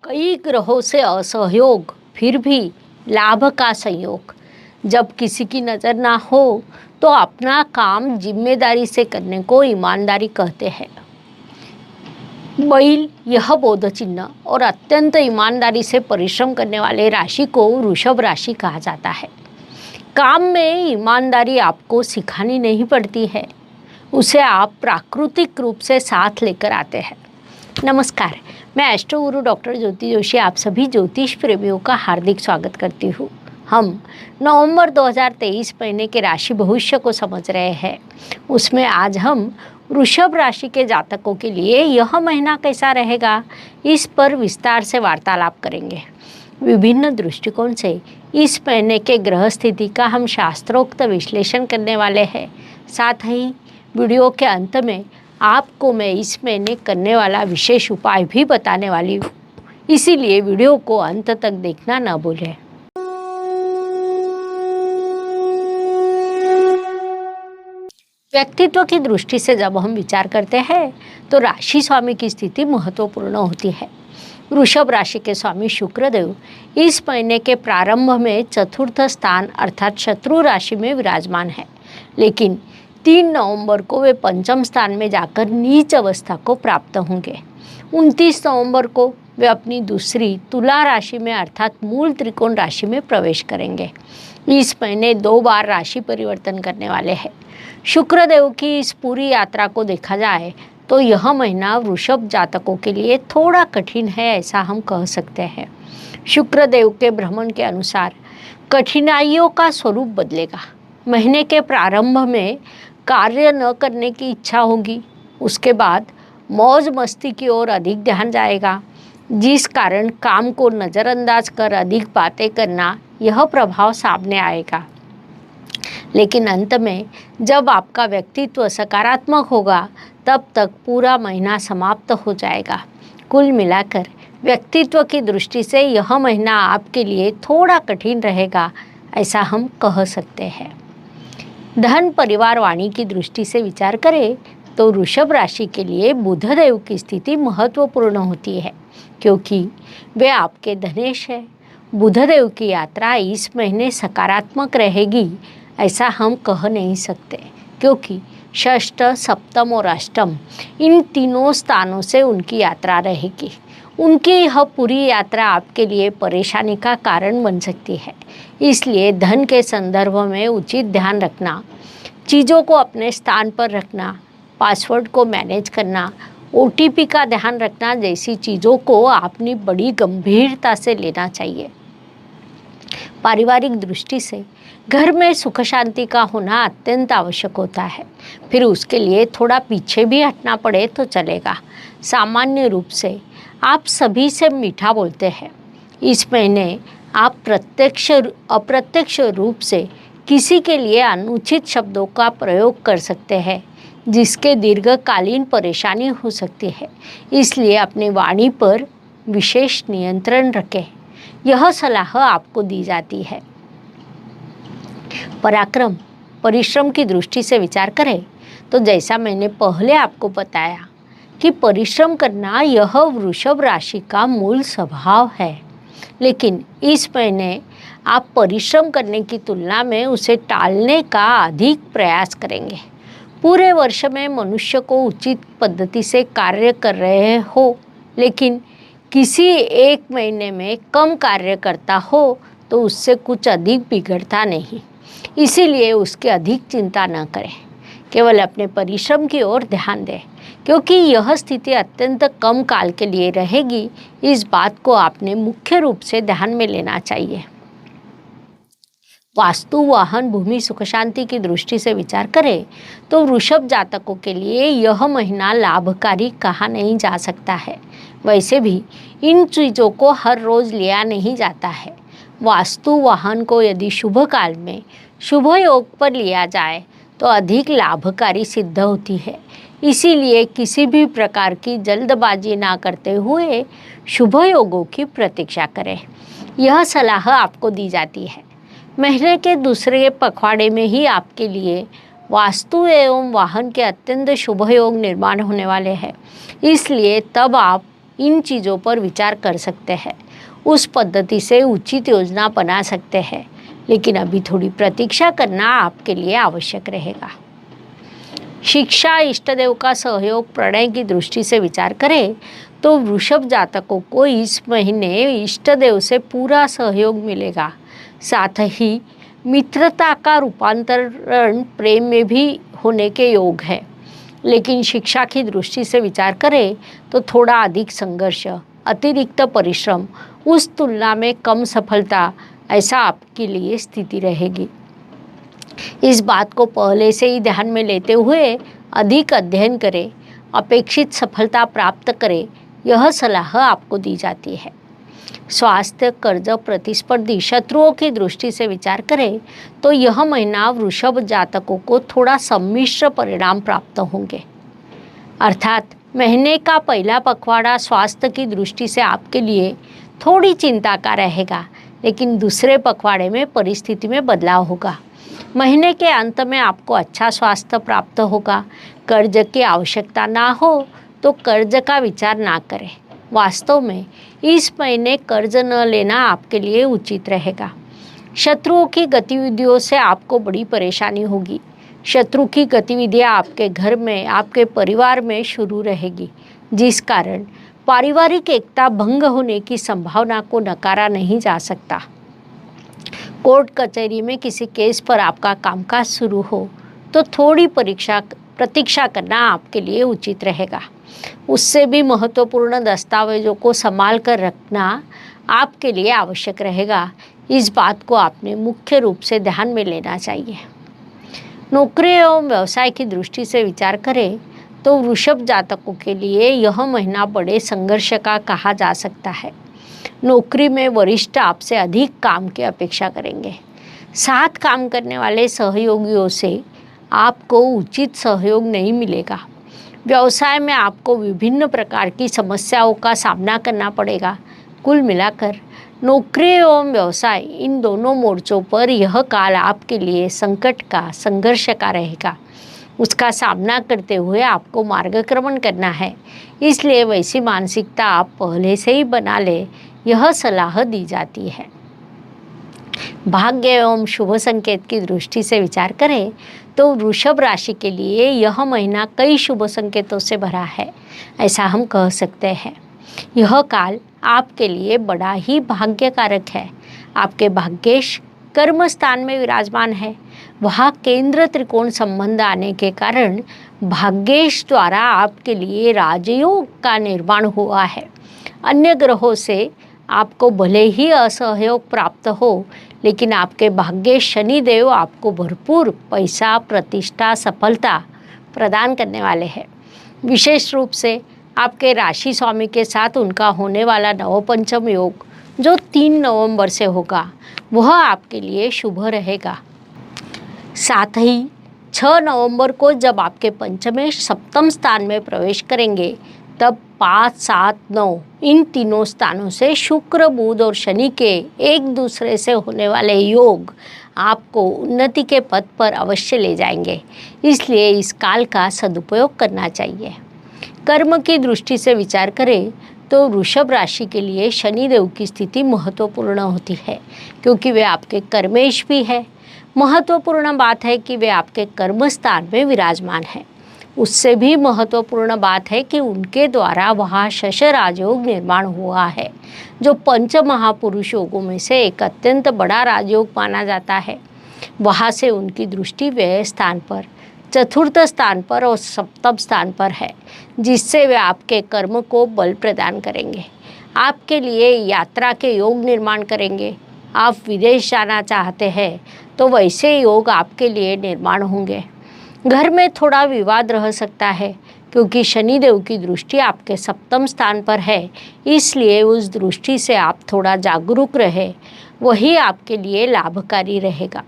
कई ग्रहों से असहयोग फिर भी लाभ का संयोग। जब किसी की नज़र ना हो तो अपना काम जिम्मेदारी से करने को ईमानदारी कहते हैं। बैल यह बोध चिन्ह और अत्यंत ईमानदारी से परिश्रम करने वाले राशि को वृषभ राशि कहा जाता है। काम में ईमानदारी आपको सिखानी नहीं पड़ती है, उसे आप प्राकृतिक रूप से साथ लेकर आते हैं। नमस्कार, मैं एस्ट्रो गुरु डॉक्टर ज्योति जोशी आप सभी ज्योतिष प्रेमियों का हार्दिक स्वागत करती हूँ। हम नवंबर 2023 महीने के राशि भविष्य को समझ रहे हैं। उसमें आज हम वृषभ राशि के जातकों के लिए यह महीना कैसा रहेगा, इस पर विस्तार से वार्तालाप करेंगे। विभिन्न दृष्टिकोण से इस महीने के ग्रह स्थिति का हम शास्त्रोक्त विश्लेषण करने वाले हैं। साथ ही वीडियो के अंत में आपको मैं इस महीने करने वाला विशेष उपाय भी बताने वाली हूँ, इसीलिए वीडियो को अंत तक देखना न भूलें। व्यक्तित्व की दृष्टि से जब हम विचार करते हैं तो राशि स्वामी की स्थिति महत्वपूर्ण होती है। वृषभ राशि के स्वामी शुक्रदेव इस महीने के प्रारंभ में चतुर्थ स्थान अर्थात शत्रु राशि में विराजमान है, लेकिन 3 नवंबर को वे पंचम स्थान में जाकर नीच अवस्था को प्राप्त होंगे। 29 नवंबर को वे अपनी दूसरी तुला राशि में अर्थात मूल त्रिकोण राशि में प्रवेश करेंगे। इस महीने 2 बार राशि परिवर्तन करने वाले हैं। शुक्रदेव की इस पूरी यात्रा को देखा जाए तो यह महीना वृषभ जातकों के लिए थोड़ा कठिन है, ऐसा हम कह सकते हैं। शुक्रदेव के भ्रमण के अनुसार कठिनाइयों का स्वरूप बदलेगा। महीने के प्रारंभ में कार्य न करने की इच्छा होगी, उसके बाद मौज मस्ती की ओर अधिक ध्यान जाएगा, जिस कारण काम को नज़रअंदाज कर अधिक बातें करना यह प्रभाव सामने आएगा। लेकिन अंत में जब आपका व्यक्तित्व सकारात्मक होगा तब तक पूरा महीना समाप्त हो जाएगा। कुल मिलाकर व्यक्तित्व की दृष्टि से यह महीना आपके लिए थोड़ा कठिन रहेगा, ऐसा हम कह सकते हैं। धन परिवार वाणी की दृष्टि से विचार करें तो वृषभ राशि के लिए बुधदेव की स्थिति महत्वपूर्ण होती है, क्योंकि वे आपके धनेश है। बुधदेव की यात्रा इस महीने सकारात्मक रहेगी, ऐसा हम कह नहीं सकते, क्योंकि षष्ठ, सप्तम और अष्टम इन तीनों स्थानों से उनकी यात्रा रहेगी। उनकी यह पूरी यात्रा आपके लिए परेशानी का कारण बन सकती है। इसलिए धन के संदर्भ में उचित ध्यान रखना, चीज़ों को अपने स्थान पर रखना, पासवर्ड को मैनेज करना, OTP का ध्यान रखना जैसी चीज़ों को आपने बड़ी गंभीरता से लेना चाहिए। पारिवारिक दृष्टि से घर में सुख शांति का होना अत्यंत आवश्यक होता है, फिर उसके लिए थोड़ा पीछे भी हटना पड़े तो चलेगा। सामान्य रूप से आप सभी से मीठा बोलते हैं। इस महीने आप प्रत्यक्ष अप्रत्यक्ष रूप से किसी के लिए अनुचित शब्दों का प्रयोग कर सकते हैं, जिसके दीर्घकालीन परेशानी हो सकती है। इसलिए अपनी वाणी पर विशेष नियंत्रण रखें, यह सलाह आपको दी जाती है। पराक्रम परिश्रम की दृष्टि से विचार करें तो जैसा मैंने पहले आपको बताया कि परिश्रम करना यह वृषभ राशि का मूल स्वभाव है, लेकिन इस महीने आप परिश्रम करने की तुलना में उसे टालने का अधिक प्रयास करेंगे। पूरे वर्ष में मनुष्य को उचित पद्धति से कार्य कर रहे हो, लेकिन किसी एक महीने में कम कार्य करता हो तो उससे कुछ अधिक बिगड़ता नहीं। इसीलिए उसकी अधिक चिंता न करें, केवल अपने परिश्रम की ओर ध्यान दें, क्योंकि यह स्थिति अत्यंत कम काल के लिए रहेगी। इस बात को आपने मुख्य रूप से ध्यान में लेना चाहिए। वास्तु, वाहन, भूमि, सुख शांति की दृष्टि से विचार करें तो वृषभ जातकों के लिए यह महीना लाभकारी कहा नहीं जा सकता है। वैसे भी इन चीज़ों को हर रोज़ लिया नहीं जाता है। वास्तु वाहन को यदि शुभ काल में शुभ योग पर लिया जाए तो अधिक लाभकारी सिद्ध होती है। इसीलिए किसी भी प्रकार की जल्दबाजी ना करते हुए शुभ योगों की प्रतीक्षा करें, यह सलाह आपको दी जाती है। महीने के दूसरे पखवाड़े में ही आपके लिए वास्तु एवं वाहन के अत्यंत शुभ योग निर्माण होने वाले हैं, इसलिए तब आप इन चीज़ों पर विचार कर सकते हैं, उस पद्धति से उचित योजना बना सकते हैं, लेकिन अभी थोड़ी प्रतीक्षा करना आपके लिए आवश्यक रहेगा। शिक्षा, इष्टदेव का सहयोग, प्रणय की दृष्टि से विचार करें तो वृषभ जातकों को इस महीने इष्टदेव से पूरा सहयोग मिलेगा। साथ ही मित्रता का रूपांतरण प्रेम में भी होने के योग है। लेकिन शिक्षा की दृष्टि से विचार करें तो थोड़ा अधिक संघर्ष, अतिरिक्त परिश्रम, उस तुलना में कम सफलता, ऐसा आपके लिए स्थिति रहेगी। इस बात को पहले से ही ध्यान में लेते हुए अधिक अध्ययन करें, अपेक्षित सफलता प्राप्त करें, यह सलाह आपको दी जाती है। स्वास्थ्य, कर्ज, प्रतिस्पर्धी, शत्रुओं की दृष्टि से विचार करें तो यह महीना वृषभ जातकों को थोड़ा सम्मिश्र परिणाम प्राप्त होंगे। अर्थात महीने का पहला पखवाड़ा स्वास्थ्य की दृष्टि से आपके लिए थोड़ी चिंता का रहेगा, लेकिन दूसरे पखवाड़े में परिस्थिति में बदलाव होगा। महीने के अंत में आपको अच्छा स्वास्थ्य प्राप्त होगा। कर्ज की आवश्यकता ना हो तो कर्ज का विचार ना करें। वास्तव में इस महीने कर्ज न लेना आपके लिए उचित रहेगा। शत्रुओं की गतिविधियों से आपको बड़ी परेशानी होगी। शत्रु की गतिविधियां आपके घर में, आपके परिवार में शुरू रहेगी, जिस कारण पारिवारिक एकता भंग होने की संभावना को नकारा नहीं जा सकता। कोर्ट कचहरी में किसी केस पर आपका कामकाज शुरू हो तो थोड़ी प्रतीक्षा करना आपके लिए उचित रहेगा। उससे भी महत्वपूर्ण दस्तावेजों को संभाल कर रखना आपके लिए आवश्यक रहेगा। इस बात को आपने मुख्य रूप से ध्यान में लेना चाहिए। नौकरी एवं व्यवसाय की दृष्टि से विचार करें तो वृषभ जातकों के लिए यह महीना बड़े संघर्ष का कहा जा सकता है। नौकरी में वरिष्ठ आपसे अधिक काम की अपेक्षा करेंगे। साथ काम करने वाले सहयोगियों से आपको उचित सहयोग नहीं मिलेगा। व्यवसाय में आपको विभिन्न प्रकार की समस्याओं का सामना करना पड़ेगा। कुल मिलाकर नौकरी एवं व्यवसाय, इन दोनों मोर्चों पर यह काल आपके लिए संकट का, संघर्ष का रहेगा। उसका सामना करते हुए आपको मार्गक्रमण करना है, इसलिए वैसी मानसिकता आप पहले से ही बना ले, यह सलाह दी जाती है। भाग्य एवं शुभ संकेत की दृष्टि से विचार करें तो वृषभ राशि के लिए यह महीना कई शुभ संकेतों से भरा है, ऐसा हम कह सकते हैं। यह काल आपके लिए बड़ा ही भाग्यकारक है। आपके भाग्येश कर्म स्थान में विराजमान है। वहाँ केंद्र त्रिकोण संबंध आने के कारण भाग्येश द्वारा आपके लिए राजयोग का निर्माण हुआ है। अन्य ग्रहों से आपको भले ही असहयोग प्राप्त हो, लेकिन आपके भाग्येश शनिदेव आपको भरपूर पैसा, प्रतिष्ठा, सफलता प्रदान करने वाले हैं। विशेष रूप से आपके राशि स्वामी के साथ उनका होने वाला नवपंचम योग जो 3 नवंबर से होगा, वह आपके लिए शुभ रहेगा। साथ ही 6 नवंबर को जब आपके पंचमेश सप्तम स्थान में प्रवेश करेंगे, तब 5, 7, 9 इन तीनों स्थानों से शुक्र, बुध और शनि के एक दूसरे से होने वाले योग आपको उन्नति के पथ पर अवश्य ले जाएंगे। इसलिए इस काल का सदुपयोग करना चाहिए। कर्म की दृष्टि से विचार करें तो वृषभ राशि के लिए शनिदेव की स्थिति महत्वपूर्ण होती है, क्योंकि वे आपके कर्मेश भी है। महत्वपूर्ण बात है कि वे आपके कर्म स्थान में विराजमान है। उससे भी महत्वपूर्ण बात है कि उनके द्वारा वहाँ शश राजयोग निर्माण हुआ है, जो पंच महापुरुष योगों में से एक अत्यंत बड़ा राजयोग माना जाता है। वहाँ से उनकी दृष्टि व्यय स्थान पर, चतुर्थ स्थान पर और सप्तम स्थान पर है, जिससे वे आपके कर्म को बल प्रदान करेंगे। आपके लिए यात्रा के योग निर्माण करेंगे। आप विदेश जाना चाहते हैं तो वैसे योग आपके लिए निर्माण होंगे। घर में थोड़ा विवाद रह सकता है, क्योंकि शनिदेव की दृष्टि आपके सप्तम स्थान पर है, इसलिए उस दृष्टि से आप थोड़ा जागरूक रहे, वही आपके लिए लाभकारी रहेगा।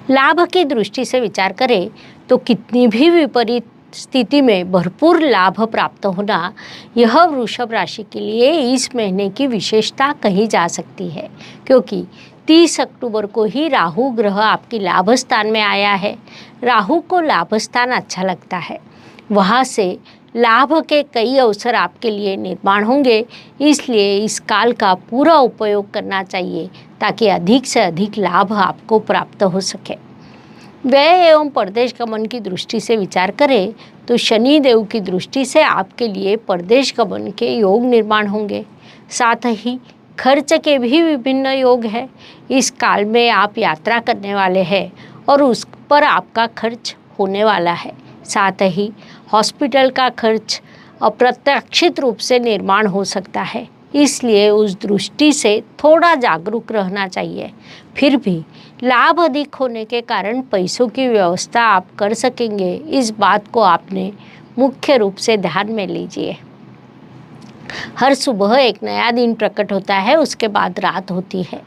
लाभ की दृष्टि से विचार करें तो कितनी भी विपरीत स्थिति में भरपूर लाभ प्राप्त होना, यह वृषभ राशि के लिए इस महीने की विशेषता कही जा सकती है, क्योंकि 30 अक्टूबर को ही राहु ग्रह आपकी लाभ स्थान में आया है। राहु को लाभ स्थान अच्छा लगता है, वहाँ से लाभ के कई अवसर आपके लिए निर्माण होंगे, इसलिए इस काल का पूरा उपयोग करना चाहिए ताकि अधिक से अधिक लाभ आपको प्राप्त हो सके। व्यय एवं परदेश गमन की दृष्टि से विचार करें तो शनि देव की दृष्टि से आपके लिए परदेश गमन के योग निर्माण होंगे। साथ ही खर्च के भी विभिन्न योग हैं। इस काल में आप यात्रा करने वाले हैं और उस पर आपका खर्च होने वाला है। साथ ही हॉस्पिटल का खर्च अप्रत्याशित रूप से निर्माण हो सकता है, इसलिए उस दृष्टि से थोड़ा जागरूक रहना चाहिए। फिर भी लाभ अधिक होने के कारण पैसों की व्यवस्था आप कर सकेंगे, इस बात को आपने मुख्य रूप से ध्यान में लीजिए। हर सुबह एक नया दिन प्रकट होता है, उसके बाद रात होती है,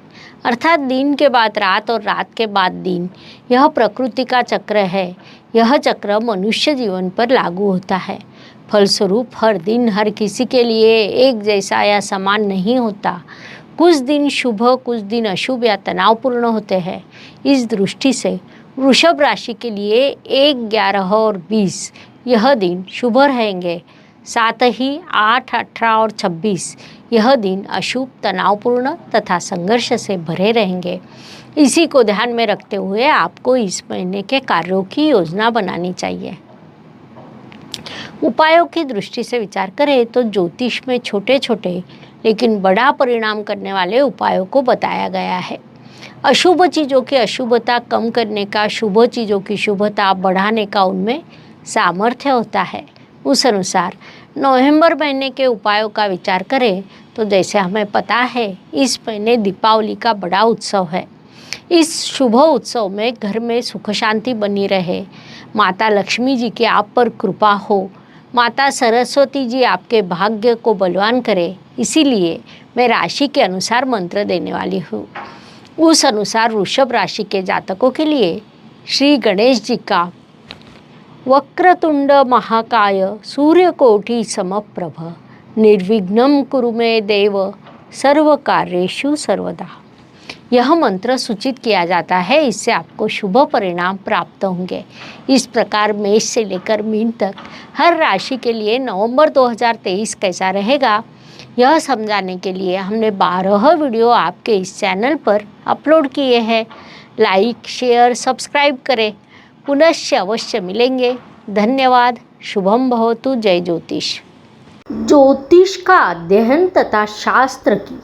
अर्थात दिन के बाद रात और रात के बाद दिन। यह प्रकृति का चक्र है। यह चक्र मनुष्य जीवन पर लागू होता है। फलस्वरूप हर दिन हर किसी के लिए एक जैसा या समान नहीं होता। कुछ दिन शुभ, कुछ दिन अशुभ या तनावपूर्ण होते हैं। इस दृष्टि से वृषभ राशि के लिए 1, 11 और 20 यह दिन शुभ रहेंगे। साथ ही 8, 18 और 26 यह दिन अशुभ, तनावपूर्ण तथा संघर्ष से भरे रहेंगे। इसी को ध्यान में रखते हुए आपको इस महीने के कार्यों की योजना बनानी चाहिए। उपायों की दृष्टि से विचार करें तो ज्योतिष में छोटे छोटे लेकिन बड़ा परिणाम करने वाले उपायों को बताया गया है। अशुभ चीज़ों की अशुभता कम करने का, शुभ चीज़ों की शुभता बढ़ाने का उनमें सामर्थ्य होता है। उस अनुसार नवंबर महीने के उपायों का विचार करें तो जैसे हमें पता है, इस महीने दीपावली का बड़ा उत्सव है। इस शुभ उत्सव में घर में सुख शांति बनी रहे, माता लक्ष्मी जी की आप पर कृपा हो, माता सरस्वती जी आपके भाग्य को बलवान करे। इसीलिए मैं राशि के अनुसार मंत्र देने वाली हूँ। उस अनुसार वृषभ राशि के जातकों के लिए श्री गणेश जी का वक्रतुंड महाकाय सूर्यकोटि समप्रभ निर्विघ्नं कुरु मे देव सर्व कार्येषु सर्वदा, यह मंत्र सूचित किया जाता है। इससे आपको शुभ परिणाम प्राप्त होंगे। इस प्रकार मेष से लेकर मीन तक हर राशि के लिए नवंबर 2023 कैसा रहेगा, यह समझाने के लिए हमने 12 वीडियो आपके इस चैनल पर अपलोड किए हैं। लाइक, शेयर, सब्सक्राइब करें। पुनश्च अवश्य मिलेंगे। धन्यवाद। शुभम भवतु। जय ज्योतिष। ज्योतिष का अध्ययन तथा शास्त्र की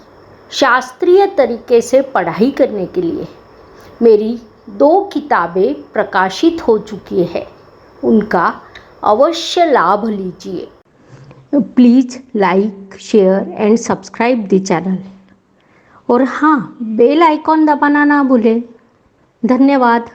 शास्त्रीय तरीके से पढ़ाई करने के लिए मेरी 2 किताबें प्रकाशित हो चुकी है, उनका अवश्य लाभ लीजिए। Please like, share and subscribe the channel. और हाँ, बेल आइकॉन दबाना ना भूलें। धन्यवाद।